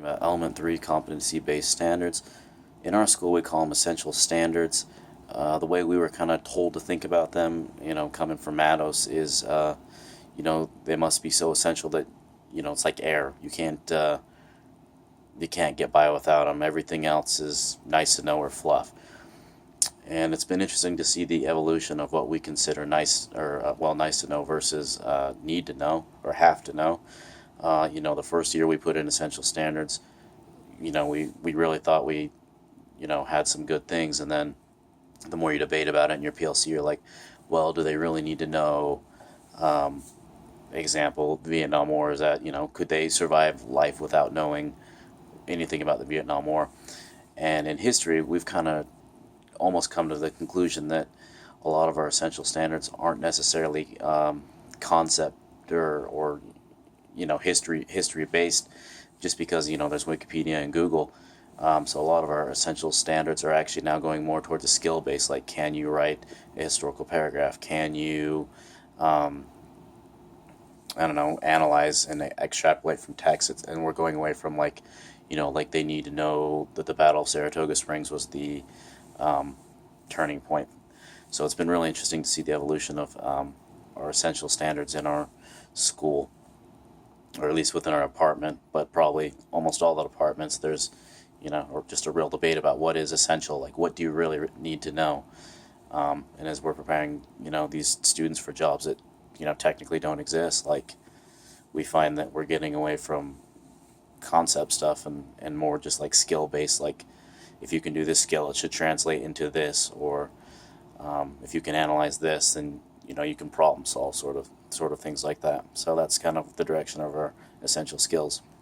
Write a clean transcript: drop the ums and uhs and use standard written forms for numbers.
about Element 3 competency-based standards. In our school, we call them essential standards. The way we were kind of told to think about them, coming from Matos, is, they must be so essential that, it's like air. You can't get by without them. Everything else is nice to know or fluff. And it's been interesting to see the evolution of what we consider nice or nice to know versus need to know or have to know. The first year we put in essential standards, we really thought we, had some good things, and then the more you debate about it in your PLC, you're like, well, do they really need to know? Example, the Vietnam War is that, could they survive life without knowing anything about the Vietnam War? And in history, we've kind of almost come to the conclusion that a lot of our essential standards aren't necessarily concept or history based, just because there's Wikipedia and Google. So a lot of our essential standards are actually now going more towards a skill base, like can you write a historical paragraph? Can you analyze and extrapolate from text? And we're going away from like they need to know that the Battle of Saratoga Springs was the turning point. So it's been really interesting to see the evolution of our essential standards in our school, or at least within our department, but probably almost all the departments. There's, or just a real debate about what is essential, like what do you really need to know. And as we're preparing, these students for jobs that, technically don't exist, like we find that we're getting away from concept stuff and more just like skill based, like if you can do this skill, it should translate into this, or if you can analyze this, then you can problem solve, sort of things like that. So that's kind of the direction of our essential skills.